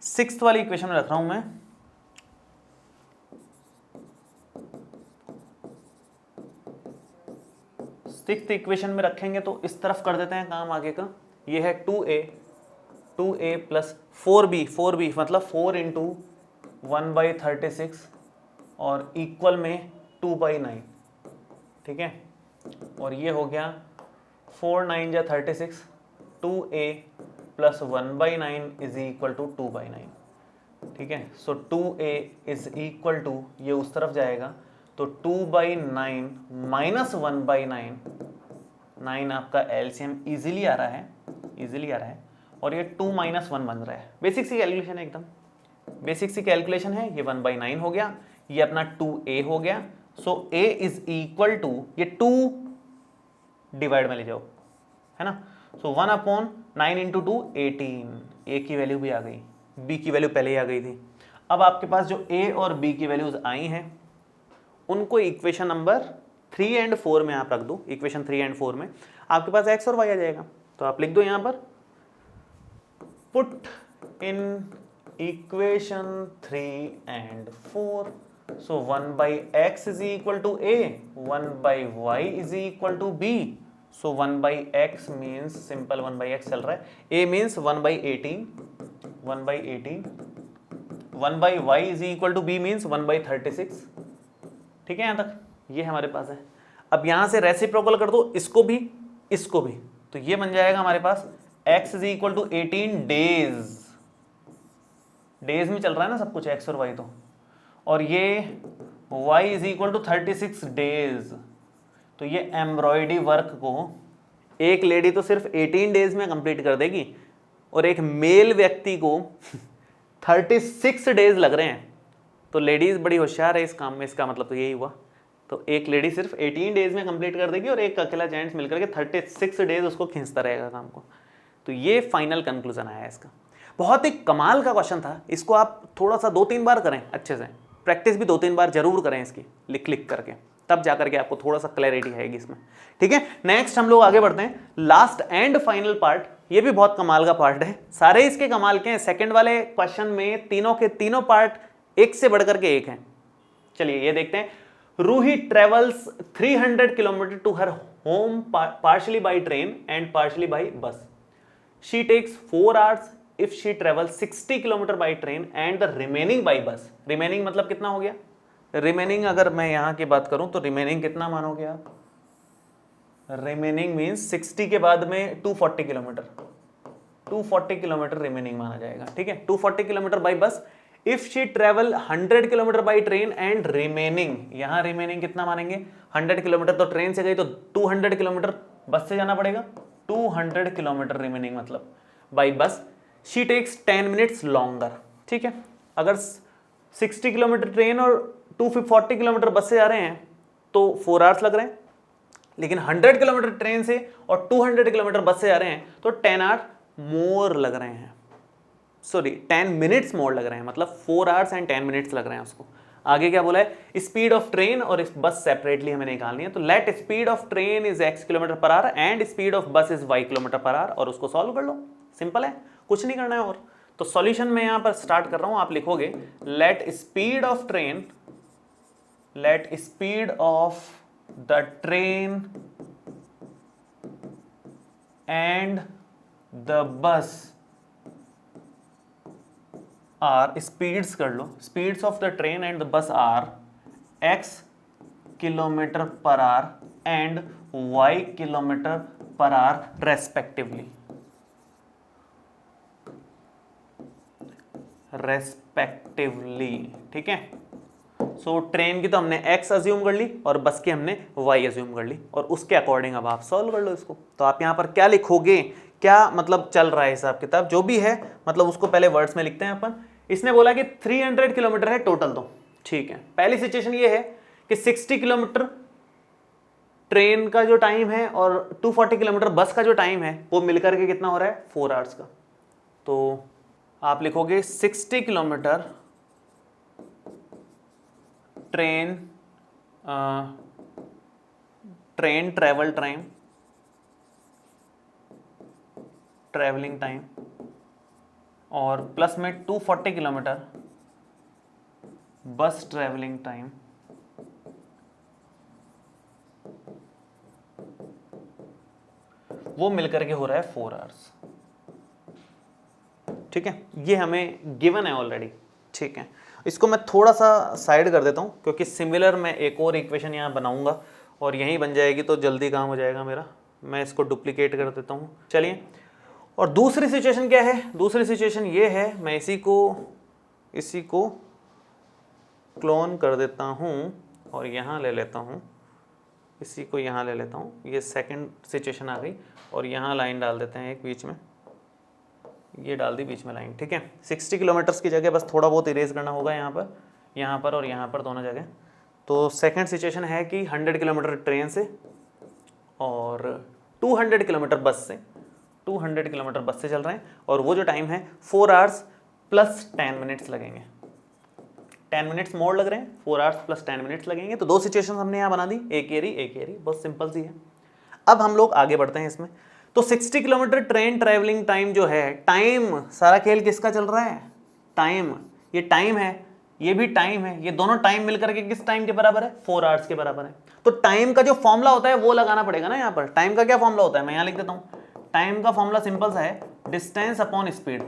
6th वाली इक्वेशन में रख रहा हूँ मैं, सिक्स्थ इक्वेशन में रखेंगे तो इस तरफ कर देते हैं काम आगे का। ये है 2a प्लस 4b मतलब 4 इंटू 1/36 और इक्वल में 2/9। ठीक है, और ये हो गया 4 9 जा 36, 2a plus 1/9 is equal to 2/9। ठीक है, सो 2a इज इक्वल टू, ये उस तरफ जाएगा तो 2/9 माइनस 1/9, 9 आपका एलसीएम इजीली आ रहा है, और ये 2 माइनस 1 बन रहा है। बेसिक सी कैलकुलेशन है, एकदम बेसिक सी कैलकुलेशन है। ये 1/9 हो गया, ये अपना 2a हो गया। सो a इज इक्वल टू, ये 2 डिवाइड में ले जाओ, है ना। सो 1/9 इंटू 2 18, a की वैल्यू भी आ गई, b की वैल्यू पहले ही आ गई थी। अब आपके पास जो a और b की वैल्यूज आई हैं, उनको इक्वेशन नंबर 3 एंड 4 में आप रख दो। इक्वेशन 3 एंड 4 में आपके पास x और y आ जाएगा, तो आप लिख दो यहां पर, put in equation 3 and 4। So 1/x is equal to a, 1/y is equal to b। So 1/x means simple 1/x चल रहा है, a means 1/18, 1/y is equal to b means 1/36। ठीक है, यहां तक ये हमारे पास है। अब यहां से रेसिप्रोकल कर दो, इसको भी इसको भी, तो ये बन जाएगा हमारे पास x is equal to 18 days में चल रहा है ना सब कुछ, x और y तो, और ये y is equal to 36 days. तो ये एम्ब्रॉयडरी वर्क को एक लेडी तो सिर्फ 18 डेज में कंप्लीट कर देगी, और एक मेल व्यक्ति को 36 डेज लग रहे हैं। तो लेडीज बड़ी होशियार है इस काम में, इसका मतलब तो यही हुआ। तो एक लेडी सिर्फ 18 डेज में कंप्लीट कर देगी, और एक अकेला जेंट्स मिलकर के 36 डेज उसको खींचता रहेगा काम को। तो ये फाइनल कंक्लूजन आया इसका। बहुत ही कमाल का क्वेश्चन था, इसको आप थोड़ा सा 2-3 बार करें, अच्छे से प्रैक्टिस भी 2-3 बार जरूर करें इसकी, लिख करके, तब जाकर के आपको थोड़ा सा क्लैरिटी आएगी इसमें। ठीक है, नेक्स्ट हम लोग आगे बढ़ते हैं, लास्ट एंड फाइनल पार्ट। ये भी बहुत कमाल का पार्ट है, सारे इसके कमाल के हैं। सेकंड वाले क्वेश्चन में तीनों के तीनों पार्ट एक से बढ़कर के एक हैं। चलिए ये देखते हैं। Ruhi travels 300 kilometre to her home partially by train and partially by bus. She takes 4 hours if she travel 60 kilometre by train and the remaining by bus. Remaining मतलब कितना हो गया? रिमेनिंग अगर मैं यहां की बात करूं तो रिमेनिंग कितना मानोगे आप? रिमेनिंग मींस 60 के बाद में 240 किलोमीटर, 240 किलोमीटर रिमेनिंग माना जाएगा। ठीक है, 240 किलोमीटर बाय बस। If she travel 100 kilometre by train and remaining, यहां रिमेनिंग कितना मानेंगे? 100 किलोमीटर तो ट्रेन से गई, तो 200 किलोमीटर बस से जाना पड़ेगा। 200 किलोमीटर रिमेनिंग मतलब by bus. She takes 10 minutes longer. ठीक है, अगर 60 किलोमीटर ट्रेन और 240 किलोमीटर बस से जा रहे हैं तो 4 hours लग रहे हैं, लेकिन 100 किलोमीटर ट्रेन से और 200 किलोमीटर बस से जा रहे हैं तो 10 hours मोर लग रहे हैं, सॉरी 10 मिनट्स मोर लग रहे हैं, मतलब 4 hours and 10 मिनट्स लग रहे हैं उसको। आगे क्या बोला है? स्पीड ऑफ ट्रेन और बस सेपरेटली हमें निकालनी है, तो let speed of train is x kilometre per hour and speed of bus is y kilometre per hour, और उसको सॉल्व कर लो। सिंपल है, कुछ नहीं करना है और। तो सॉल्यूशन में यहां पर स्टार्ट कर रहा हूं, आप लिखोगे let speed of train, let speed of the train and the bus are, speeds कर लो, speeds of the train and the bus are x kilometre per hour and y kilometre per hour respectively, respectively. ठीक है, so train की तो हमने x assume कर ली और बस की हमने y अज्यूम कर ली, और उसके अकॉर्डिंग अब आप सॉल्व कर लो इसको। तो आप यहाँ पर क्या लिखोगे, क्या मतलब चल रहा है हिसाब किताब जो भी है, मतलब उसको पहले वर्ड्स में लिखते हैं अपन। इसने बोला कि 300 किलोमीटर है टोटल, तो ठीक है। पहली सिचुएशन ये है कि 60 किलोमीटर ट्रेन का जो टाइम है और 240 किलोमीटर बस का जो टाइम है वो मिलकर के कितना हो रहा है, 4 आवर्स का। तो आप लिखोगे 60 किलोमीटर ट्रेन ट्रैवलिंग टाइम और प्लस में 240 किलोमीटर बस ट्रैवलिंग टाइम, वो मिलकर के हो रहा है 4 आवर्स। ठीक है, ये हमें गिवन है ऑलरेडी। ठीक है, इसको मैं थोड़ा सा साइड कर देता हूँ क्योंकि सिमिलर मैं एक और इक्वेशन यहाँ बनाऊंगा और यहीं बन जाएगी तो जल्दी काम हो जाएगा मेरा। मैं इसको डुप्लीकेट कर देता हूँ। चलिए, और दूसरी सिचुएशन क्या है, दूसरी सिचुएशन ये है, मैं इसी को क्लोन कर देता हूँ और यहाँ ले लेता हूँ, इसी को यहाँ ले लेता हूँ। ये सेकंड सिचुएशन आ गई और यहाँ लाइन डाल देते हैं एक बीच में, ये डाल दी बीच में लाइन। ठीक है, 60 किलोमीटर्स की जगह बस थोड़ा बहुत इरेज करना होगा यहाँ पर और यहाँ पर दोनों जगह। तो सेकंड सिचुएशन है कि 100 किलोमीटर ट्रेन से और 200 किलोमीटर बस से, 200 किलोमीटर बस से चल रहे हैं और वो जो टाइम है 4 आवर्स प्लस 10 मिनट्स लगेंगे। 10 मिनट्स मोर लग रहे हैं, 4 आवर्स प्लस 10 मिनट्स लगेंगे। तो दो सिचुएशन हमने यहाँ बना दी, एक एरी, बहुत सिंपल सी है। अब हम लोग आगे बढ़ते हैं इसमें। तो 60 किलोमीटर ट्रेन ट्रैवलिंग टाइम जो है, टाइम सारा खेल किसका चल रहा है, टाइम, ये टाइम है, ये भी टाइम है, ये दोनों टाइम मिलकर के किस टाइम के बराबर है, 4 आवर्स के बराबर है। तो टाइम का जो फॉर्मूला होता है वो लगाना पड़ेगा ना। यहाँ पर टाइम का क्या फॉर्मूला होता है, मैं यहाँ लिख देता हूँ। टाइम का फॉर्मूला सिंपल सा है, distance upon speed,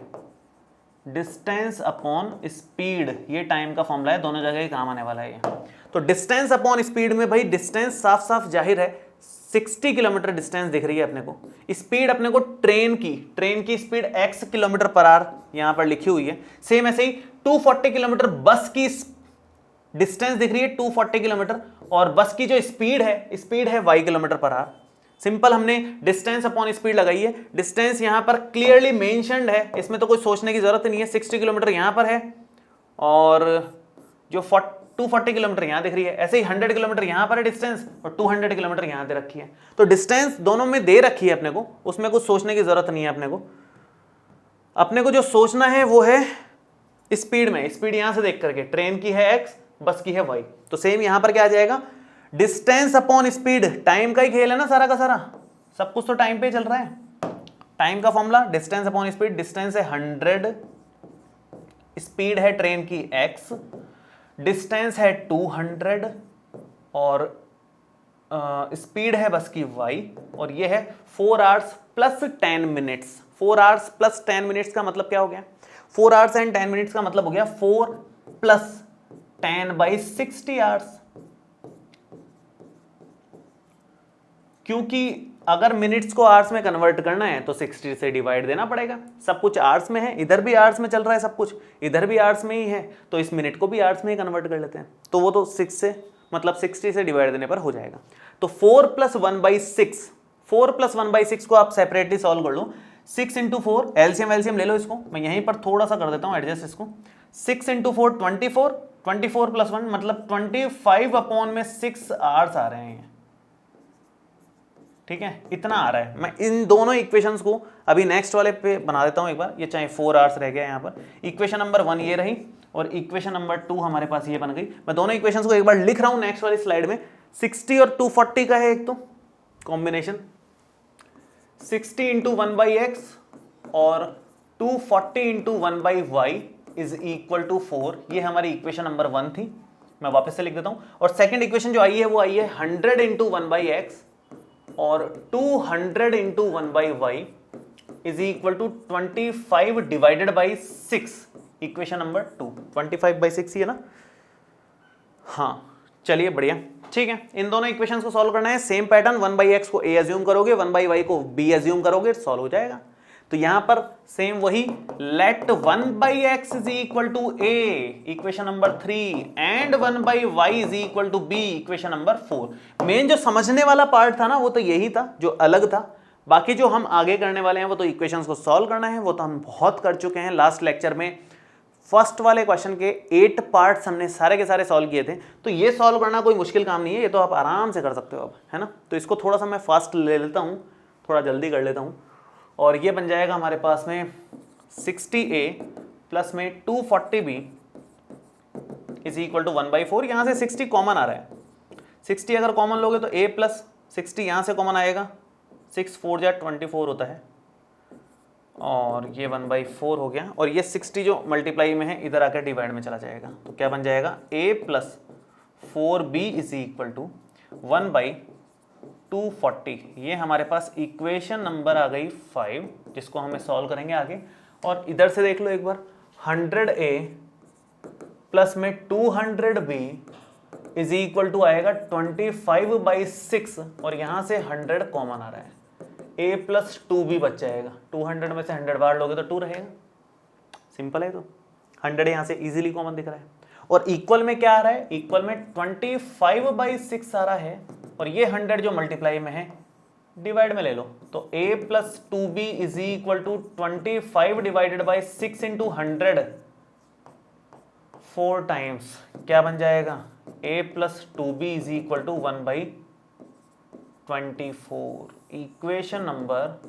distance upon speed, ये टाइम का फॉर्मूला है, दोनों जगह ही काम आने वाला है ये। तो डिस्टेंस अपॉन स्पीड में भाई डिस्टेंस साफ साफ जाहिर है 60 किलोमीटर डिस्टेंस दिख रही है अपने को। स्पीड अपने को ट्रेन की speed x kilometre per our यहां पर लिखी हुई है। सेम ऐसे ही 240 किलोमीटर बस की डिस्टेंस दिख रही है 240 किलोमीटर, और बस की जो स्पीड है y kilometre per our. Simple हमने डिस्टेंस अपॉन स्पीड लगाई है। डिस्टेंस यहां पर क्लियरली मेंशन्ड है, इसमें तो कोई सोचने की जरूरत नहीं है। 60 किलोमीटर यहां पर है और जो 240 किलोमीटर यहां दिख रही है। ऐसे ही 100 किलोमीटर यहां पर है डिस्टेंस और 200 किलोमीटर यहां दे रखी है। तो डिस्टेंस दोनों में दे रखी है अपने को, उसमें कुछ सोचने की जरूरत नहीं है अपने को जो सोचना है वो है स्पीड में। स्पीड यहां से देख करके, ट्रेन की है x, बस की है y। तो सेम यहां पर क्या आ जाएगा, डिस्टेंस अपॉन स्पीड, टाइम का ही खेल है ना सारा का सारा, सब कुछ तो टाइम पे चल रहा है। टाइम का formula distance upon speed, distance है 100, स्पीड है ट्रेन की x, डिस्टेंस है 200 और स्पीड है बस की y, और ये है 4 hours plus 10 minutes. 4 hours plus 10 minutes का मतलब क्या हो गया, 4 आवर्स एंड 10 मिनट्स का मतलब हो गया 4 प्लस 10/60 आवर्स। क्योंकि अगर मिनट्स को आवर्स में कन्वर्ट करना है तो 60 से डिवाइड देना पड़ेगा। सब कुछ आवर्स में है, इधर भी आवर्स में चल रहा है सब कुछ, इधर भी आवर्स में ही है, तो इस मिनट को भी आवर्स में ही कन्वर्ट कर लेते हैं। तो वो तो 6 से मतलब 60 से डिवाइड देने पर हो जाएगा। तो 4 + 1/6, 4 + 1/6 को आप सेपरेटली सॉल्व कर लो। 6 × 4 एलसीएम ले लो इसको, मैं यहीं पर थोड़ा सा कर देता हूँ एडजस्ट इसको। 6 × 4 24, 24 + 1 मतलब 25/6 आवर्स आ रहे हैं। ठीक है, इतना आ रहा है। मैं इन दोनों इक्वेशंस को अभी नेक्स्ट वाले पे बना देता हूं एक बार। ये चाहे 4 आवर्स रह गया यहाँ पर। इक्वेशन नंबर 1 ये रही और इक्वेशन नंबर 2 हमारे पास ये बन गई। मैं दोनों इक्वेशंस को एक बार लिख रहा हूं नेक्स्ट वाली स्लाइड में। 60 और 240 का है एक तो कॉम्बिनेशन, 60 × 1/x और 240 × 1/y = 4। ये हमारी इक्वेशन नंबर 1 थी, मैं वापस से लिख देता हूं। और सेकेंड इक्वेशन जो आई है वो आई है 100 × 1/x और 200 × 1/y = 25/6। इक्वेशन नंबर 2 25/6 ही है ना। हाँ चलिए बढ़िया, ठीक है। इन दोनों इक्वेशंस को सॉल्व करना है। सेम पैटर्न, 1/x को a अज्यूम करोगे, 1/y को b अज्यूम करोगे, सॉल्व हो जाएगा। तो यहां पर सेम वही, let 1/x is equal to a, equation number 3, and 1/y is equal to b, equation number 4। Main जो समझने वाला पार्ट था ना वो तो यही था जो अलग था। बाकी जो हम आगे करने वाले हैं वो तो इक्वेशंस को सॉल्व करना है, वो तो हम बहुत कर चुके हैं। लास्ट लेक्चर में फर्स्ट वाले क्वेश्चन के 8 पार्ट्स हमने सारे के सारे सॉल्व किए थे, तो ये सॉल्व करना कोई मुश्किल काम नहीं है, ये तो आप आराम से कर सकते हो अब, है ना। तो इसको थोड़ा सा मैं फास्ट ले लेता हूँ, थोड़ा जल्दी कर लेता हूँ, और ये बन जाएगा हमारे पास में 60a प्लस में 240b इज इक्वल टू 1/4। यहाँ से 60 कॉमन आ रहा है, 60 अगर कॉमन लोगे तो a प्लस 60 यहाँ से कॉमन आएगा, 6 4 जा 24 होता है, और ये 1/4 हो गया, और ये 60 जो मल्टीप्लाई में है इधर आकर डिवाइड में चला जाएगा, तो क्या बन जाएगा a plus 4b is equal to 1/240। ये हमारे पास इक्वेशन नंबर आ गई 5, जिसको हमें सॉल्व करेंगे आगे। और इधर से देख लो एक बार, 100a प्लस में 200b इज इक्वल टू आएगा 25/6, और यहां से 100 कॉमन आ रहा है, a प्लस 2b बच जाएगा, 200 में से 100 बाहर लोगे तो 2 रहेगा, सिंपल है। तो 100 यहां से इजीली कॉमन दिख रहा है, और इक्वल में क्या आ रहा है, इक्वल में 25/6 आ रहा है, और ये 100 जो मल्टीप्लाई में है डिवाइड में ले लो, तो a plus 2b is equal to 25 divided by 6 into 100 4 times, क्या बन जाएगा, a plus 2b is equal to 1/24, equation number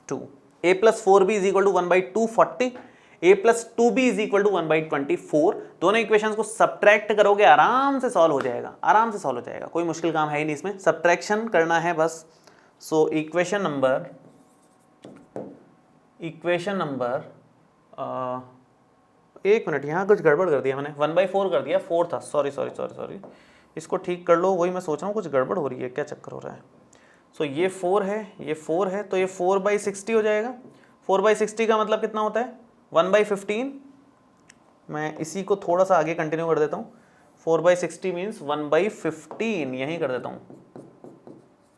2। a plus 4b is equal to 1/240, a plus 2b is equal to 1/24। दोनों equations को subtract करोगे आराम से solve हो जाएगा, आराम से सॉल्व हो जाएगा, कोई मुश्किल काम है ही नहीं इसमें, सब्ट्रैक्शन करना है बस। सो इक्वेशन नंबर 1 मिनट, यहाँ कुछ गड़बड़ कर दिया मैंने, 1/4 कर दिया, 4 था, सॉरी, इसको ठीक कर लो, वही मैं सोच रहा हूँ कुछ गड़बड़ हो रही है, क्या चक्कर हो रहा है। सो ये 4 है, ये 4 है, तो ये 4/60 हो जाएगा। 4/60 का मतलब कितना होता है, 1/15। मैं इसी को थोड़ा सा आगे कंटिन्यू कर देता हूँ, 4/60 मीन्स 1/15, यही कर देता हूँ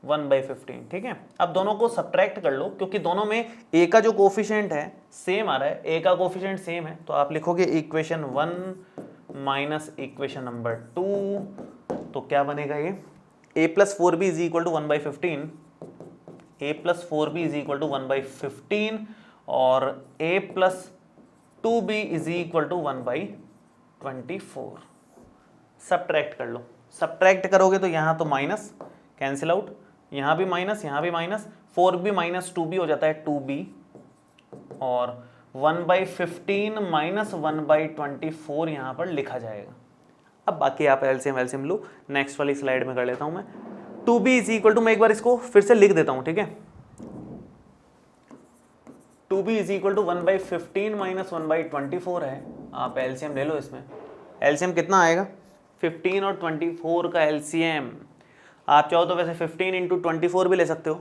1/15, ठीक है। अब दोनों को सब्ट्रैक्ट कर लो, क्योंकि दोनों में a का जो कोफिशिएंट है सेम आ रहा है, a का कोफिशिएंट सेम है, तो आप लिखोगे इक्वेशन 1 माइनस इक्वेशन नंबर 2, तो क्या बनेगा ये, a plus 4b is equal to 1/15, a plus 4b is equal to 1/15, और a plus 2b is equal to 1/24। Subtract कर लो, सब्ट्रैक्ट करोगे तो यहाँ तो माइनस कैंसिल आउट, यहाँ भी माइनस, यहाँ भी माइनस, 4b माइनस 2b हो जाता है 2b, और 1/15 माइनस 1/24 यहाँ पर लिखा जाएगा। अब बाकी आप एलसीएम लो, नेक्स्ट वाली स्लाइड में कर लेता हूँ मैं। 2b इज इक्वल टू, मैं एक बार इसको फिर से लिख देता हूँ, ठीक है। 2b is equal to 1/15 minus 1/24 है, आप एलसीएम ले लो इसमें। एलसीएम कितना आएगा, 15 और 24 का एलसीएम, आप चाहो तो वैसे 15 इंटू 24 भी ले सकते हो,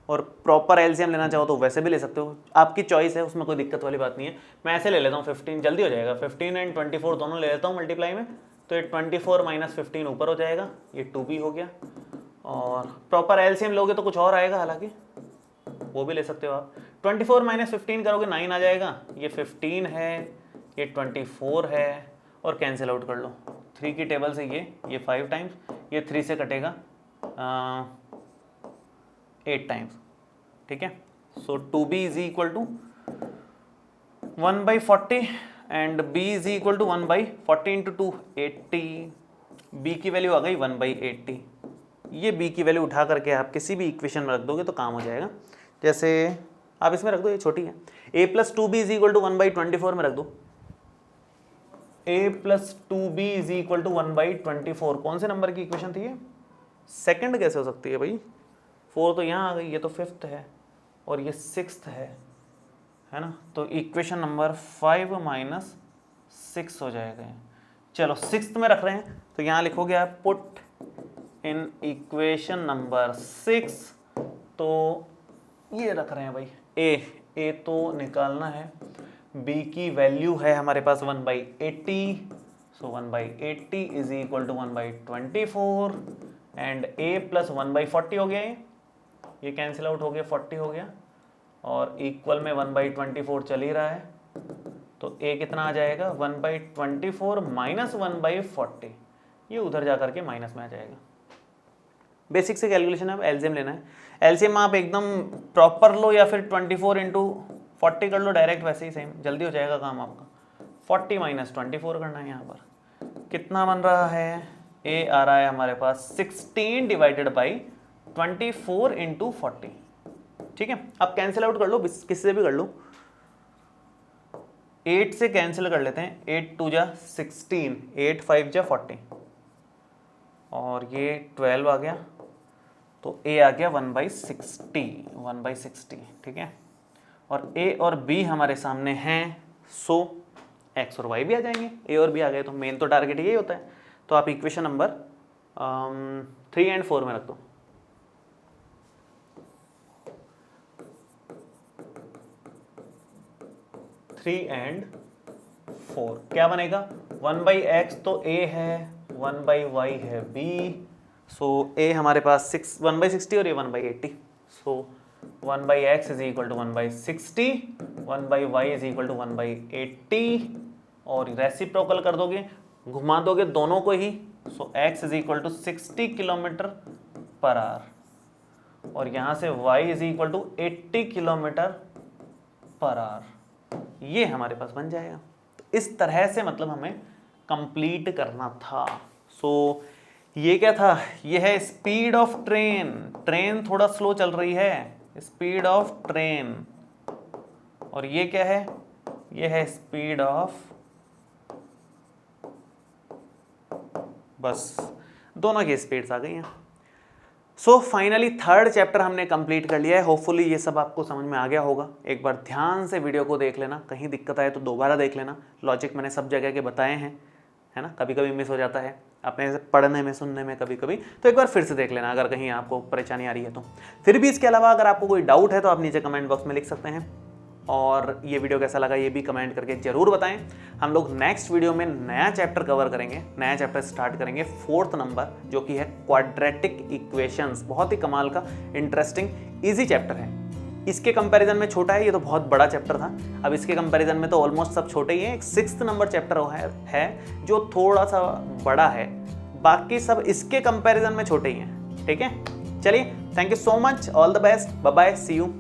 और प्रॉपर एलसीएम लेना चाहो तो वैसे भी ले सकते हो, आपकी चॉइस है, उसमें कोई दिक्कत वाली बात नहीं है। मैं ऐसे ले लेता हूँ 15, जल्दी हो जाएगा, 15 एंड 24 दोनों ले लेता हूँ मल्टीप्लाई में, तो ये 24 माइनस 15 ऊपर हो जाएगा, ये 2b हो गया, और प्रॉपर एलसीएम लोगे तो कुछ और आएगा, हालांकि वो भी ले सकते हो आप। 24 माइनस 15 करोगे 9 आ जाएगा, ये 15 है, ये 24 है, और कैंसिल आउट कर लो 3 की टेबल से, ये 5 टाइम्स, ये 3 से कटेगा 8 टाइम्स, ठीक है। So 2b is equal to 1/40 and b is equal to 1/40 into 2 80, b की वैल्यू आ गई 1/80। ये b की वैल्यू उठा करके आप किसी भी इक्वेशन में रख दोगे तो काम हो जाएगा, जैसे आप इसमें रख दो, ये छोटी है, a plus 2b is equal to 1/24 में रख दो, a plus 2b is equal to 1/24, कौन से नंबर की इक्वेशन थी ये, सेकंड कैसे हो सकती है भाई, 4 तो यहाँ आ गई, ये तो 5th है, और ये 6th है ना, तो इक्वेशन नंबर 5 माइनस 6 हो जाएगा। चलो 6th में रख रहे हैं, तो यहाँ लिखोगे आप पुट इन इक्वेशन नंबर 6, तो ये रख रहे हैं भाई a तो निकालना है, b की वैल्यू है हमारे पास 1/80, so 1/80 is equal to 1/24, and a plus 1/40 हो गया, ये कैंसिल आउट हो गया, 40 हो गया, और इक्वल में 1/24 चल ही रहा है, तो a कितना आ जाएगा 1/24 माइनस 1/40, ये उधर जा करके माइनस में आ जाएगा। बेसिक से कैलकुलेशन है, अब एलसीएम लेना है। एलसीएम आप एकदम प्रॉपर लो या फिर 24 इंटू 40 कर लो डायरेक्ट, वैसे ही सेम जल्दी हो जाएगा काम आपका। 40 माइनस 24 करना है यहाँ पर, कितना बन रहा है, a आ रहा है हमारे पास 16 डिवाइडेड बाई 24 इंटू 40। ठीक है, अब कैंसिल आउट कर लो, किसी से भी कर लो, 8 से कैंसिल कर लेते हैं, 8 2 जा 16, 8 5 जा 40, और ये 12 आ गया, तो a आ गया 1/60। ठीक है, और a और b हमारे सामने हैं, सो x और y भी आ जाएंगे। a और b आ गए तो मेन तो टारगेट यही होता है। तो आप इक्वेशन नंबर 3 एंड 4 में रख दो। थ्री एंड 4 क्या बनेगा, 1/x तो a है, 1/y है b, सो a हमारे पास 1/60 और ये 1/80, so 1/x is equal to 1/60, 1/y is equal to 1/80, और रेसिप्रोकल कर दोगे, घुमा दोगे दोनों को ही, so x is equal to 60 kilometre per hour, और यहाँ से y is equal to 80 kilometre per hour, ये हमारे पास बन जाएगा। तो इस तरह से मतलब हमें कंप्लीट करना था। सो ये क्या था, ये है स्पीड ऑफ ट्रेन, ट्रेन थोड़ा स्लो चल रही है, स्पीड ऑफ ट्रेन, और ये क्या है, ये है स्पीड ऑफ, बस दोनों की स्पीड्स आ गई हैं। सो फाइनली थर्ड चैप्टर हमने कंप्लीट कर लिया है। होपफुली ये सब आपको समझ में आ गया होगा। एक बार ध्यान से वीडियो को देख लेना, कहीं दिक्कत आए तो दोबारा देख लेना। लॉजिक मैंने सब जगह के बताए हैं, है ना, कभी कभी मिस हो जाता है अपने पढ़ने में, सुनने में कभी कभी, तो एक बार फिर से देख लेना अगर कहीं आपको परेशानी आ रही है तो। फिर भी इसके अलावा अगर आपको कोई डाउट है तो आप नीचे कमेंट बॉक्स में लिख सकते हैं, और ये वीडियो कैसा लगा ये भी कमेंट करके जरूर बताएं। हम लोग नेक्स्ट वीडियो में नया चैप्टर कवर करेंगे, नया चैप्टर स्टार्ट करेंगे 4th नंबर, जो कि है क्वाड्रेटिक इक्वेशंस। बहुत ही कमाल का इंटरेस्टिंग इजी चैप्टर है। इसके कंपैरिजन में छोटा है, ये तो बहुत बड़ा चैप्टर था। अब इसके कंपैरिजन में तो ऑलमोस्ट सब छोटे ही हैं। एक 6th नंबर चैप्टर है जो थोड़ा सा बड़ा है, बाकी सब इसके कंपैरिजन में छोटे ही हैं। ठीक है, चलिए, thank you so much, all the best, bye bye, see you.